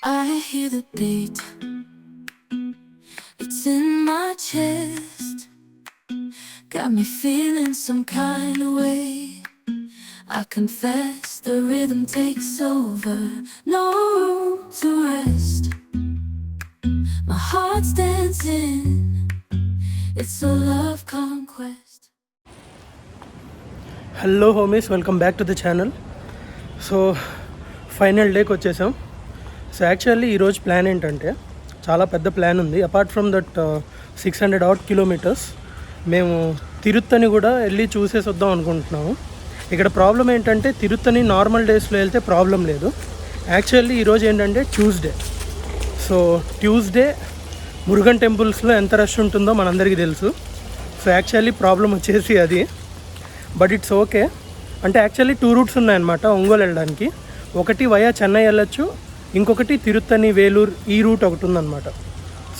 I hear the beat, it's in my chest. Got me feeling some kind of way. I confess the rhythm takes over, no room to rest. My heart's dancing, it's a love conquest. Hello homies, welcome back to the channel. So final డేకి వచ్చేసాం. So actually ఈరోజు plan ఏంటంటే చాలా పెద్ద plan ఉంది. Apart from that 600 odd kilometers మేము తిరుత్తని కూడా వెళ్ళి చూసేసి వద్దాం అనుకుంటున్నాము. ఇక్కడ ప్రాబ్లం ఏంటంటే తిరుత్తని నార్మల్ డేస్లో వెళ్తే ప్రాబ్లం లేదు. యాక్చువల్లీ ఈరోజు ఏంటంటే ట్యూస్డే. సో ట్యూస్డే మురుగన్ టెంపుల్స్లో ఎంత రష్ ఉంటుందో మనందరికీ తెలుసు. సో యాక్చువల్లీ ప్రాబ్లం వచ్చేసి అది, బట్ ఇట్స్ ఓకే. అంటే యాక్చువల్లీ 2 routes ఉన్నాయన్నమాట ఒంగోలు వెళ్ళడానికి. ఒకటి వయా చెన్నై వెళ్ళొచ్చు, ఇంకొకటి తిరుత్తని వేలూరు, ఈ రూట్ ఒకటి ఉందన్నమాట.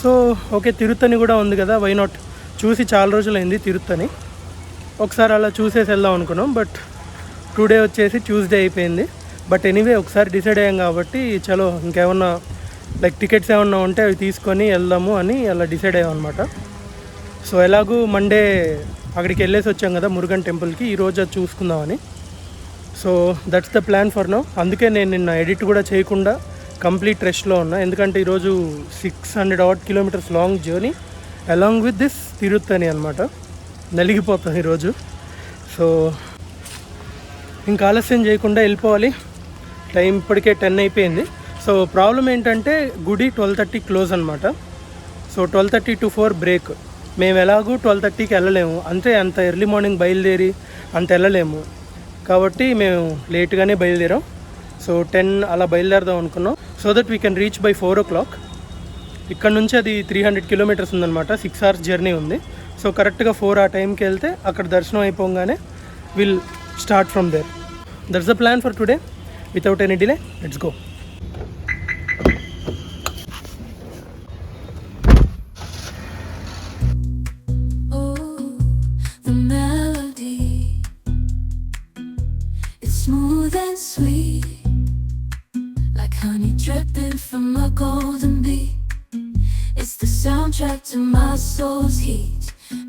సో ఓకే, తిరుత్తని కూడా ఉంది కదా, వై నాట్, చూసి చాలా రోజులైంది తిరుత్తని, ఒకసారి అలా చూసేసి వెళ్దాం అనుకున్నాం. బట్ టుడే వచ్చేసి ట్యూస్డే అయిపోయింది. బట్ ఎనీవే ఒకసారి డిసైడ్ అయ్యాం కాబట్టి చలో ఇంకేమన్నా లైక్ టికెట్స్ ఏమన్నా ఉంటే అవి తీసుకొని వెళ్దాము అని అలా డిసైడ్ అయ్యాం అనమాట. సో ఎలాగూ మండే అక్కడికి వెళ్ళేసి వచ్చాం కదా మురుగన్ టెంపుల్కి, ఈరోజు అది చూసుకుందామని. So that's the plan for now. అందుకే నేను నిన్న ఎడిట్ కూడా చేయకుండా కంప్లీట్ రెస్ట్లో ఉన్నా, ఎందుకంటే ఈరోజు 600 odd kilometers long journey along with this Tiruttani అనమాట. నలిగిపోతాం ఈరోజు. సో ఇంకా ఆలస్యం చేయకుండా వెళ్ళిపోవాలి. టైం ఇప్పటికే 10 అయిపోయింది. సో ప్రాబ్లం ఏంటంటే గుడి 12:30 క్లోజ్ అనమాట. So 12:30 to 4 break. మేము ఎలాగూ 12:30కి వెళ్ళలేము, అంటే అంత ఎర్లీ మార్నింగ్ బయలుదేరి అంత వెళ్ళలేము కాబట్టి మేము లేట్గానే బయలుదేరాం. సో 10 అలా బయలుదేరదాం అనుకున్నాం, so that we can reach by 4 o'clock. ఇక్కడ నుంచి అది 300 kilometers ఉందన్నమాట, 6 hours జర్నీ ఉంది. సో కరెక్ట్గా 4 ఆ టైంకి వెళ్తే అక్కడ దర్శనం అయిపోగానే will start from there. That's the plan for today. Without any delay, let's go. Smooth and sweet, like honey dripping from a golden bee. It's the soundtrack to my soul's heat,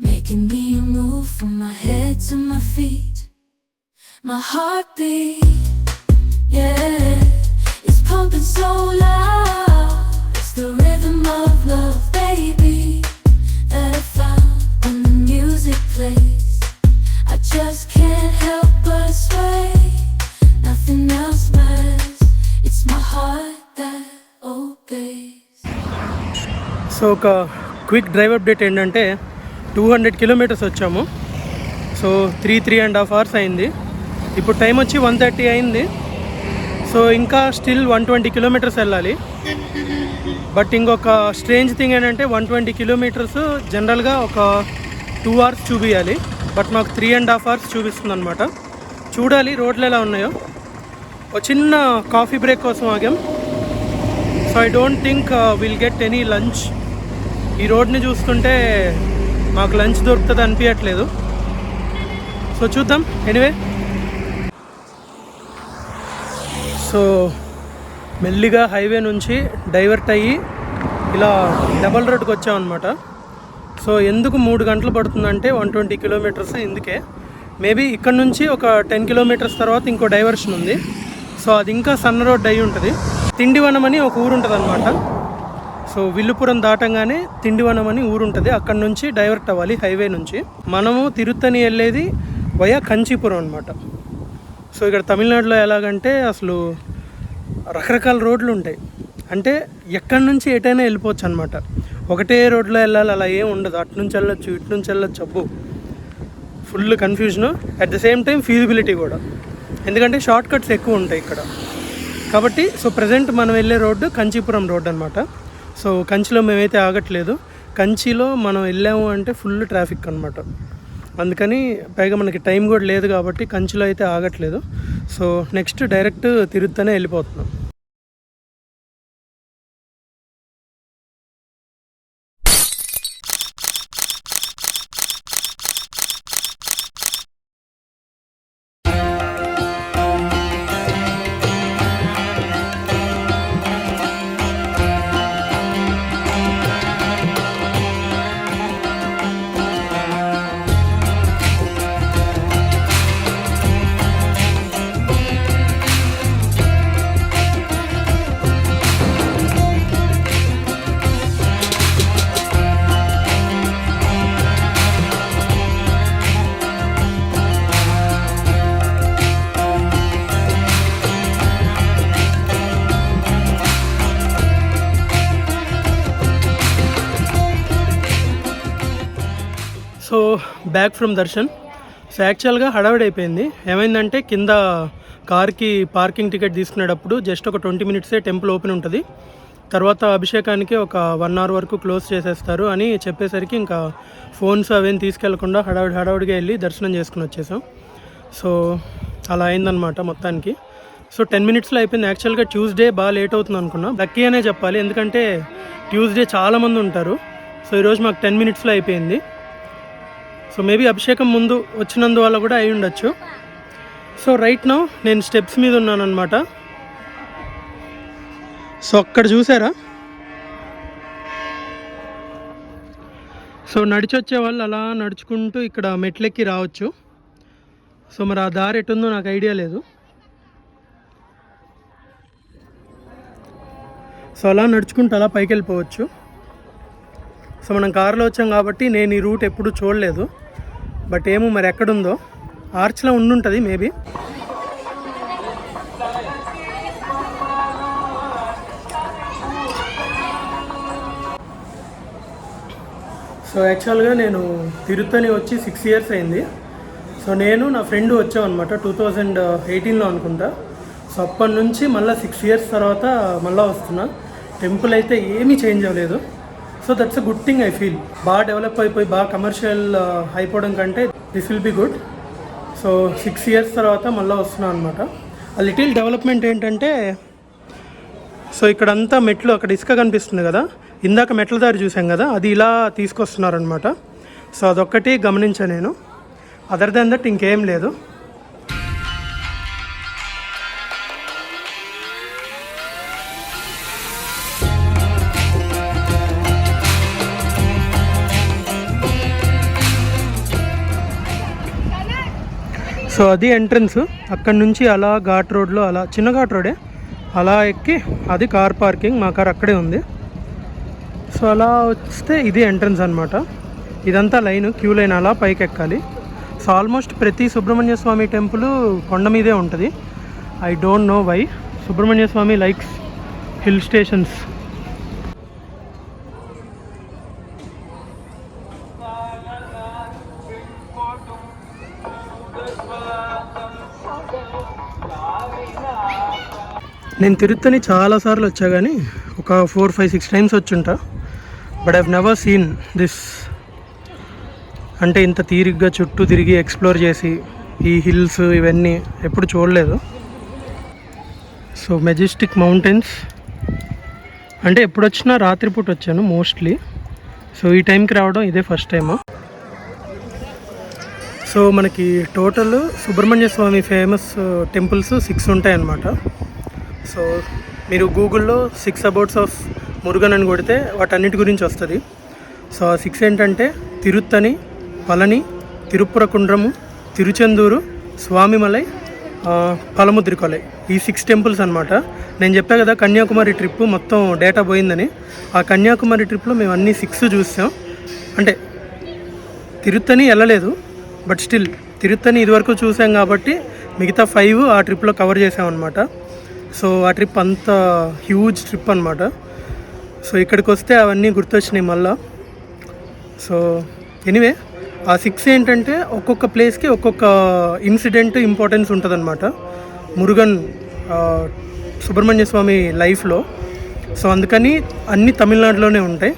making me move from my head to my feet. My heartbeat, yeah, it's pumping so loud. It's the rhythm of love, baby, that I found when the music plays. I just can't help but sway. Nothing else matters. It's my heart that obeys. So ఒక quick drive update ఏంటంటే 200 kilometers వచ్చాము. So 3.5 hours అయింది. ఇప్పుడు time వచ్చి 1:30 అయింది. So ఇంకా still 120 kilometers వెళ్ళాలి. But ఇంకొక స్ట్రేంజ్ థింగ్ ఏంటంటే 120 kilometers జనరల్గా ఒక 2 hours చూపించాలి, బట్ మాకు 3.5 hours చూపిస్తుంది అనమాట. చూడాలి రోడ్లు ఎలా ఉన్నాయో. ఒక చిన్న కాఫీ బ్రేక్ కోసం ఆగాం. So I don't think will get any lunch. ఈ రోడ్ని చూస్తుంటే మాకు లంచ్ దొరుకుతుంది అనిపించట్లేదు. సో చూద్దాం. ఎనీవే, సో మెల్లిగా హైవే నుంచి డైవర్ట్ అయ్యి ఇలా డబల్ రోడ్కి వచ్చామన్నమాట. సో ఎందుకు 3 గంటలు పడుతుందంటే 120 kilometers ఇందుకే. మేబీ ఇక్కడ నుంచి ఒక 10 kilometers తర్వాత ఇంకో డైవర్షన్ ఉంది. సో అది ఇంకా సన్న రోడ్ అయి ఉంటుంది. తిండివనం అని ఒక ఊరు ఉంటుంది అనమాట. సో విల్లుపురం దాటంగానే తిండివనం అని ఊరు ఉంటుంది, అక్కడ నుంచి డైవర్ట్ అవ్వాలి హైవే నుంచి. మనము తిరుత్తని వెళ్ళేది వయా కంచీపురం అనమాట. సో ఇక్కడ తమిళనాడులో ఎలాగంటే అసలు రకరకాల రోడ్లు ఉంటాయి, అంటే ఎక్కడి నుంచి ఎటైనా వెళ్ళిపోవచ్చు అనమాట. ఒకటే రోడ్లో వెళ్ళాలి అలా ఏం ఉండదు. అటు నుంచి వెళ్ళొచ్చు, ఇటు నుంచి వెళ్ళొచ్చు. అబ్బో, full confusion. At the same time feasibility కూడా, ఎందుకంటే షార్ట్ కట్స్ ఎక్కువ ఉంటాయి ఇక్కడ కాబట్టి. సో ప్రజెంట్ మనం వెళ్ళే రోడ్డు కంచీపురం రోడ్ అనమాట. సో కంచిలో మేమైతే ఆగట్లేదు. కంచిలో మనం వెళ్ళాము అంటే ఫుల్ ట్రాఫిక్ అనమాట. అందుకని పైగా మనకి టైం కూడా లేదు కాబట్టి కంచిలో అయితే ఆగట్లేదు. సో నెక్స్ట్ డైరెక్ట్ తిరుత్తనే వెళ్ళిపోతున్నాం. Back from Darshan. సో యాక్చువల్గా హడావిడి అయిపోయింది. ఏమైందంటే కింద కార్కి పార్కింగ్ టికెట్ తీసుకునేటప్పుడు జస్ట్ ఒక 20 minutes టెంపుల్ ఓపెన్ ఉంటుంది, తర్వాత అభిషేకానికి ఒక 1 hour వరకు క్లోజ్ చేసేస్తారు అని చెప్పేసరికి ఇంకా ఫోన్స్ అవేం తీసుకెళ్లకుండా హడావిడిగా వెళ్ళి దర్శనం చేసుకుని వచ్చేసాం. సో అలా అయిందనమాట మొత్తానికి. సో 10 minutesలో అయిపోయింది. యాక్చువల్గా ట్యూస్డే బాగా లేట్ అవుతుంది అనుకున్నా, లక్కీ అనే చెప్పాలి, ఎందుకంటే ట్యూస్డే చాలామంది ఉంటారు. సో ఈరోజు మాకు 10 minutesలో అయిపోయింది. సో మేబీ అభిషేకం ముందు వచ్చినందువల్ల కూడా అయి ఉండొచ్చు. సో రైట్ నౌ నేను స్టెప్స్ మీద ఉన్నాను అనమాట. సో అక్కడ చూసారా, సో నడిచొచ్చే వాళ్ళు అలా నడుచుకుంటూ ఇక్కడ మెట్లెక్కి రావచ్చు. సో మరి ఆ దారి ఎటుందో నాకు ఐడియా లేదు. సో అలా నడుచుకుంటూ అలా పైకి వెళ్ళిపోవచ్చు. సో మనం కారులో వచ్చాం కాబట్టి నేను ఈ రూట్ ఎప్పుడు చూడలేదు, బట్ ఏమో మరి ఎక్కడుందో. ఆర్చ్లో ఉండుంటుంది మేబీ. సో యాక్చువల్గా నేను తిరుత్తని వచ్చి 6 years అయింది. సో నేను నా ఫ్రెండ్ వచ్చాం అనమాట 2018లో అనుకుంటా. సో అప్పటి నుంచి మళ్ళీ 6 years తర్వాత మళ్ళీ వస్తున్నా. టెంపుల్ అయితే ఏమీ చేంజ్ అవ్వలేదు. So that's a good thing I feel. బాగా డెవలప్ అయిపోయి బాగా కమర్షియల్ అయిపోవడం కంటే this will be good. So 6 years తర్వాత మళ్ళీ వస్తున్నాను అనమాట. ఆ లిటిల్ డెవలప్మెంట్ ఏంటంటే, సో ఇక్కడంతా మెట్లు, అక్కడ ఇసుక కనిపిస్తుంది కదా, ఇందాక మెట్ల దారి చూసాం కదా, అది ఇలా తీసుకొస్తున్నారనమాట. సో అదొక్కటి గమనించాను నేను. అదర్ దెన్ దట్ ఇంకేం లేదు. సో అది ఎంట్రన్స్. అక్కడ నుంచి అలా ఘాట్ రోడ్లో, అలా చిన్న ఘాట్ రోడే, అలా ఎక్కి అది కార్ పార్కింగ్, మా కార్ అక్కడే ఉంది. సో అలా వస్తే ఇది ఎంట్రన్స్ అనమాట. ఇదంతా లైన్, క్యూ లైన్, అలా పైకి ఎక్కాలి. సో ఆల్మోస్ట్ ప్రతి సుబ్రహ్మణ్య స్వామి టెంపుల్ కొండ మీదే ఉంటుంది. I don't know why. Subrahmanya Swamy likes hill stations. నేను తిరుత్తని చాలాసార్లు వచ్చా, కానీ ఒక 4, 5, 6 times వచ్చుంటా. But I've never seen this. అంటే ఇంత తీరిగ్గా చుట్టూ తిరిగి ఎక్స్ప్లోర్ చేసి ఈ హిల్స్ ఇవన్నీ ఎప్పుడు చూడలేదు. సో మెజెస్టిక్ మౌంటైన్స్ అంటే ఎప్పుడు వచ్చినా రాత్రిపూట వచ్చాను మోస్ట్లీ. సో ఈ టైంకి రావడం ఇదే ఫస్ట్ టైము. సో మనకి టోటల్ సుబ్రహ్మణ్య స్వామి ఫేమస్ టెంపుల్స్ 6 ఉంటాయన్నమాట. సో మీరు గూగుల్లో 6 అబౌట్స్ ఆఫ్ మురుగన్ అని కొడితే వాటన్నిటి గురించి వస్తుంది. సో ఆ 6 ఏంటంటే తిరుత్తని, పళని, తిరుప్పురకుండ్రము, తిరుచెందూరు, స్వామిమలై, పలముద్రికొలై, ఈ 6 temples అనమాట. నేను చెప్పా కదా కన్యాకుమారి ట్రిప్ మొత్తం డేటా పోయిందని. ఆ కన్యాకుమారి ట్రిప్లో మేము అన్ని 6 చూసాం. అంటే తిరుత్తని వెళ్ళలేదు, బట్ స్టిల్ తిరుత్తని ఇదివరకు చూసాం కాబట్టి మిగతా 5 ఆ ట్రిప్లో కవర్ చేసామన్నమాట. సో ఆ ట్రిప్ అంత హ్యూజ్ ట్రిప్ అనమాట. సో ఇక్కడికి వస్తే అవన్నీ గుర్తొచ్చినాయి మళ్ళా. సో ఎనీవే ఆ 6 ఏంటంటే ఒక్కొక్క ప్లేస్కి ఒక్కొక్క ఇన్సిడెంట్ ఇంపార్టెన్స్ ఉంటుందన్నమాట మురుగన్ సుబ్రహ్మణ్య స్వామి లైఫ్లో. సో అందుకని అన్నీ తమిళనాడులోనే ఉంటాయి.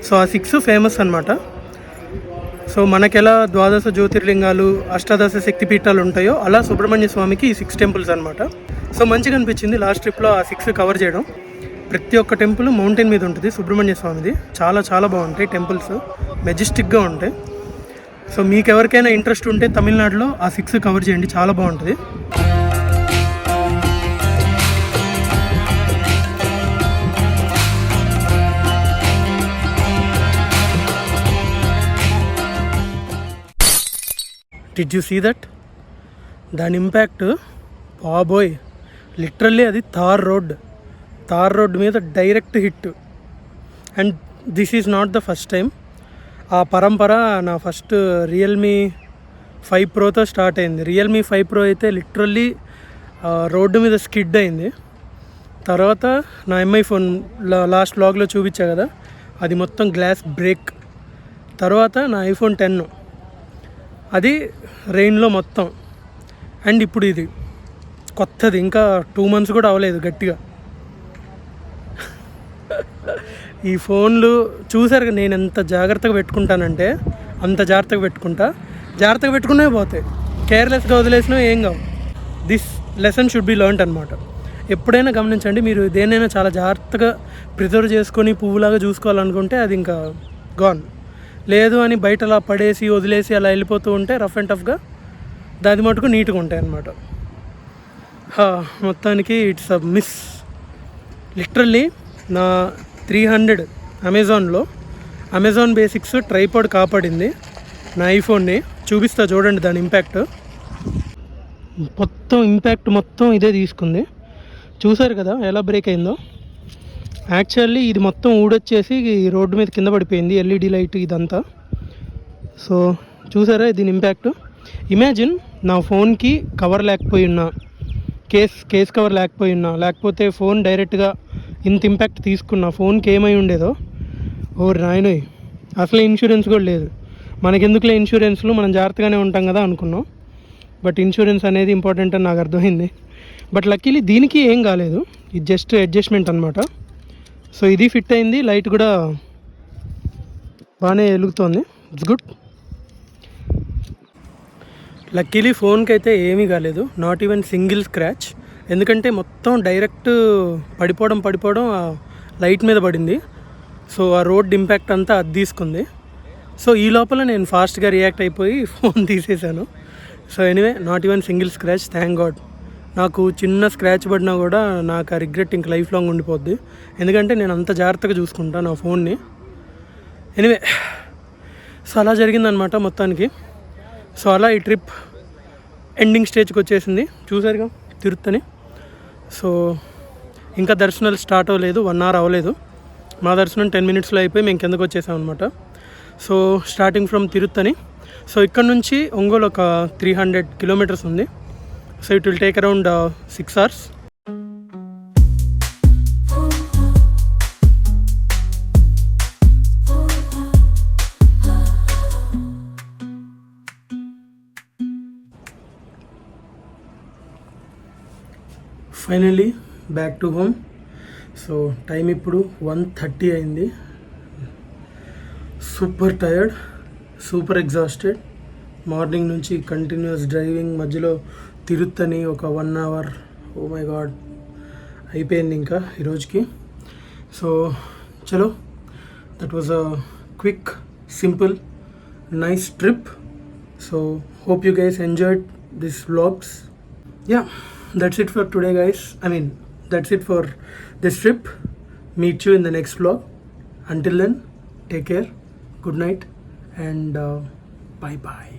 సో ఆ 6 ఫేమస్ అనమాట. సో మనకెలా 12 జ్యోతిర్లింగాలు, అష్టాదశ శక్తిపీఠాలు ఉంటాయో అలా సుబ్రహ్మణ్య స్వామికి ఈ 6 temples అనమాట. సో మంచిగా అనిపించింది లాస్ట్ ట్రిప్లో ఆ 6 కవర్ చేయడం. ప్రతి ఒక్క టెంపుల్ మౌంటైన్ మీద ఉంటుంది సుబ్రహ్మణ్య స్వామిది. చాలా చాలా బాగుంటాయి టెంపుల్స్, మెజెస్టిక్గా ఉంటాయి. సో మీకు ఎవరికైనా ఇంట్రెస్ట్ ఉంటే తమిళనాడులో ఆ 6 కవర్ చేయండి, చాలా బాగుంటుంది. Did you see that? దాని ఇంపాక్ట్ బాబోయ్, లిటరల్లీ అది తార్ రోడ్ మీద direct hit. And this is not the first time. ఆ పరంపర నా ఫస్ట్ రియల్మీ 5 Proతో స్టార్ట్ అయింది. రియల్మీ 5 Pro అయితే లిటరల్లీ రోడ్డు మీద స్కిడ్ అయింది. తర్వాత నా ఎంఐ ఫోన్ లాస్ట్ వ్లాగ్లో చూపించా కదా, అది మొత్తం గ్లాస్ బ్రేక్. తర్వాత నా iPhone 10 అది రెయిన్లో మొత్తం. అండ్ ఇప్పుడు ఇది కొత్తది, ఇంకా 2 months కూడా అవ్వలేదు గట్టిగా. ఈ ఫోన్లు చూసారు నేను ఎంత జాగ్రత్తగా పెట్టుకుంటానంటే అంత జాగ్రత్తగా పెట్టుకునే పోతాయి. కేర్లెస్గా వదిలేసినా ఏం కావు. This lesson should be learned అనమాట. ఎప్పుడైనా గమనించండి, మీరు దేనైనా చాలా జాగ్రత్తగా ప్రిజర్వ్ చేసుకొని పువ్వులాగా చూసుకోవాలనుకుంటే అది ఇంకా గాన్. లేదు అని బయట అలా పడేసి వదిలేసి అలా వెళ్ళిపోతూ ఉంటే రఫ్ అండ్ టఫ్గా దాని మటుకు నీట్గా ఉంటాయి అన్నమాట. మొత్తానికి ఇట్స్ అ మిస్. లిటరల్లీ నా 300 అమెజాన్ బేసిక్స్ ట్రైపాడ్ కాపాడింది నా ఐఫోన్ని. చూపిస్తా చూడండి దాని ఇంపాక్ట్. మొత్తం ఇదే తీసుకుంది. చూసారు కదా ఎలా బ్రేక్ అయిందో. యాక్చువల్లీ ఇది మొత్తం ఊడొచ్చేసి రోడ్డు మీద కింద పడిపోయింది, ఎల్ఈడి లైట్ ఇదంతా. సో చూసారా దీని ఇంపాక్ట్. ఇమాజిన్ నా ఫోన్కి కవర్ లేకపోయి ఉన్నా, కేస్ కవర్ లేకపోయి ఉన్నా, లేకపోతే ఫోన్ డైరెక్ట్గా ఇంత ఇంపాక్ట్ తీసుకున్నా ఫోన్కి ఏమై ఉండేదో. ఓ నాయనోయ్, అసలు ఇన్సూరెన్స్ కూడా లేదు. మనకెందుకులే ఇన్సూరెన్స్లు, మనం జాగ్రత్తగానే ఉంటాం కదా అనుకున్నాం. బట్ ఇన్సూరెన్స్ అనేది ఇంపార్టెంట్ అని నాకు అర్థమైంది. బట్ లక్కీలీ దీనికి ఏం కాలేదు, ఇది జస్ట్ అడ్జస్ట్మెంట్ అనమాట. సో ఇది ఫిట్ అయింది, లైట్ కూడా బాగానే వెలుగుతోంది. It's good. లక్కీలీ ఫోన్కి అయితే ఏమీ కాలేదు, నాట్ ఈవెన్ సింగిల్ స్క్రాచ్. ఎందుకంటే మొత్తం డైరెక్ట్ పడిపోవడం ఆ లైట్ మీద పడింది. సో ఆ రోడ్ ఇంపాక్ట్ అంతా అది తీసుకుంది. సో ఈ లోపల నేను ఫాస్ట్గా రియాక్ట్ అయిపోయి ఫోన్ తీసేసాను. So anyway, not even single scratch, thank God. నాకు చిన్న స్క్రాచ్ పడినా కూడా నాకు ఆ రిగ్రెట్ ఇంక లైఫ్ లాంగ్ ఉండిపోద్ది. ఎందుకంటే నేను అంత జాగ్రత్తగా చూసుకుంటాను నా ఫోన్ని. ఎనీవే, సో అలా జరిగిందనమాట మొత్తానికి. సో అలా ఈ ట్రిప్ ఎండింగ్ స్టేజ్కి వచ్చేసింది. చూసారుగా తిరుత్తని. సో ఇంకా దర్శనాలు స్టార్ట్ అవ్వలేదు, 1 hour అవ్వలేదు. మా దర్శనం 10 minutesలో అయిపోయి మేము కిందకు వచ్చేసాం అనమాట. So starting from Tiruttani. So ఇక్కడ నుంచి ఒంగోలు ఒక 300 kilometers ఉంది. So it will take around 6 hours. Finally back to home. So time ఇప్పుడు 1:30 అయింది. Super tired, super exhausted. Morning నుంచి కంటిన్యూస్ డ్రైవింగ్, మధ్యలో తిరుత్తని ఒక 1 hour. ఓ మై గాడ్, అయిపోయింది ఇంకా ఈరోజుకి. సో చలో, that was a quick, simple, nice trip. So hope you guys enjoyed these vlogs. Yeah, that's it for today guys. That's it for this trip. Meet you in the next vlog. Until then, take care, good night, and bye bye.